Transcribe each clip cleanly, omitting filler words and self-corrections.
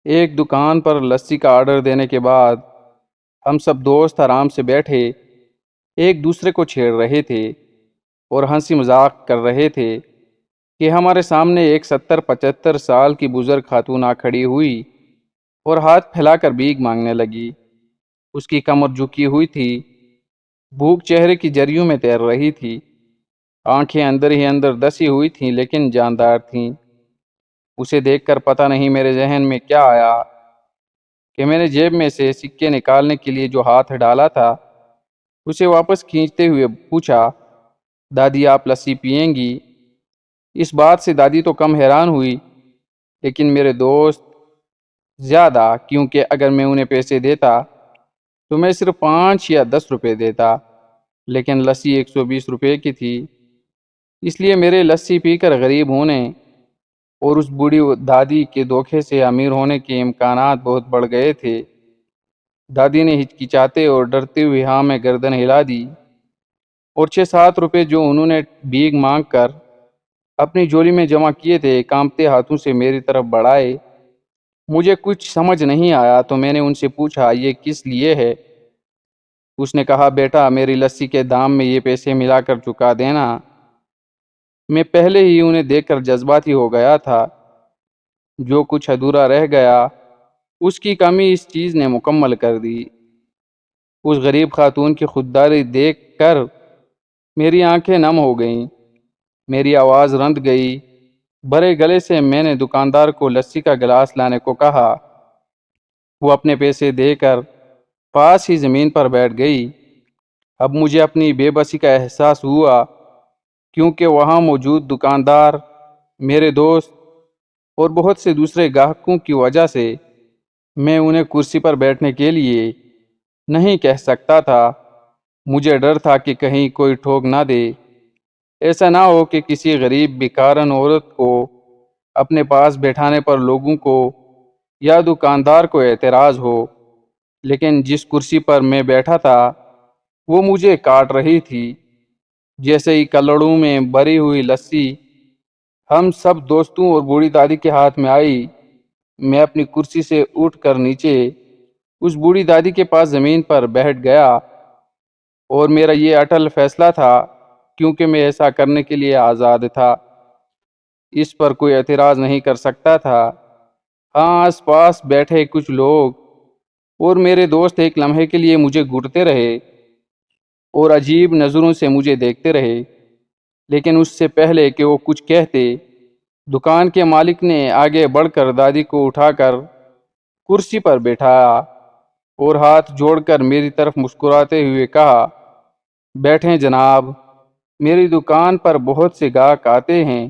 ایک دکان پر لسی کا آرڈر دینے کے بعد ہم سب دوست آرام سے بیٹھے ایک دوسرے کو چھیڑ رہے تھے اور ہنسی مذاق کر رہے تھے کہ ہمارے سامنے ایک 70-75 سال کی بزرگ خاتون آ کھڑی ہوئی اور ہاتھ پھیلا کر بھیک مانگنے لگی۔ اس کی کمر جھکی ہوئی تھی، بھوک چہرے کی جریوں میں تیر رہی تھی، آنکھیں اندر ہی اندر دسی ہوئی تھیں لیکن جاندار تھیں۔ اسے دیکھ کر پتہ نہیں میرے ذہن میں کیا آیا کہ میں نے جیب میں سے سکے نکالنے کے لیے جو ہاتھ ڈالا تھا اسے واپس کھینچتے ہوئے پوچھا، دادی آپ لسی پئیں گی؟ اس بات سے دادی تو کم حیران ہوئی لیکن میرے دوست زیادہ، کیونکہ اگر میں انہیں پیسے دیتا تو میں صرف 5 یا 10 روپے دیتا، لیکن لسی 120 روپے کی تھی، اس لیے میرے لسی پی کر غریب ہونے اور اس بوڑھی دادی کے دھوکے سے امیر ہونے کے امکانات بہت بڑھ گئے تھے۔ دادی نے ہچکچاتے اور ڈرتے ہوئے ہاں میں گردن ہلا دی اور 6-7 روپے جو انہوں نے بھیک مانگ کر اپنی جولی میں جمع کیے تھے کانپتے ہاتھوں سے میری طرف بڑھائے۔ مجھے کچھ سمجھ نہیں آیا تو میں نے ان سے پوچھا، یہ کس لیے ہے؟ اس نے کہا، بیٹا میری لسی کے دام میں یہ پیسے ملا کر چکا دینا۔ میں پہلے ہی انہیں دیکھ کر جذباتی ہو گیا تھا، جو کچھ ادھورا رہ گیا اس کی کمی اس چیز نے مکمل کر دی۔ اس غریب خاتون کی خودداری دیکھ کر میری آنکھیں نم ہو گئیں، میری آواز رند گئی۔ بھرے گلے سے میں نے دکاندار کو لسی کا گلاس لانے کو کہا۔ وہ اپنے پیسے دے کر پاس ہی زمین پر بیٹھ گئی۔ اب مجھے اپنی بے بسی کا احساس ہوا، کیونکہ وہاں موجود دکاندار، میرے دوست اور بہت سے دوسرے گاہکوں کی وجہ سے میں انہیں کرسی پر بیٹھنے کے لیے نہیں کہہ سکتا تھا۔ مجھے ڈر تھا کہ کہیں کوئی ٹھوک نہ دے، ایسا نہ ہو کہ کسی غریب بیکارن عورت کو اپنے پاس بیٹھانے پر لوگوں کو یا دکاندار کو اعتراض ہو۔ لیکن جس کرسی پر میں بیٹھا تھا وہ مجھے کاٹ رہی تھی۔ جیسے ہی کلڑوں میں بھری ہوئی لسی ہم سب دوستوں اور بوڑھی دادی کے ہاتھ میں آئی، میں اپنی کرسی سے اٹھ کر نیچے اس بوڑھی دادی کے پاس زمین پر بیٹھ گیا، اور میرا یہ اٹل فیصلہ تھا، کیونکہ میں ایسا کرنے کے لیے آزاد تھا۔ اس پر کوئی اعتراض نہیں کر سکتا تھا۔ ہاں، آس پاس بیٹھے کچھ لوگ اور میرے دوست ایک لمحے کے لیے مجھے گھورتے رہے اور عجیب نظروں سے مجھے دیکھتے رہے، لیکن اس سے پہلے کہ وہ کچھ کہتے، دکان کے مالک نے آگے بڑھ کر دادی کو اٹھا کر کرسی پر بیٹھایا اور ہاتھ جوڑ کر میری طرف مسکراتے ہوئے کہا، بیٹھیں جناب، میری دکان پر بہت سے گاہک آتے ہیں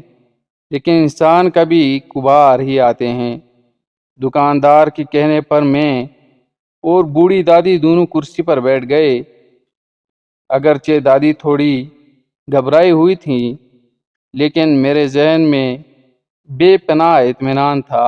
لیکن انسان کبھی کبھار ہی آتے ہیں۔ دکاندار کے کہنے پر میں اور بوڑھی دادی دونوں کرسی پر بیٹھ گئے۔ اگرچہ دادی تھوڑی گھبرائی ہوئی تھیں لیکن میرے ذہن میں بے پناہ اطمینان تھا۔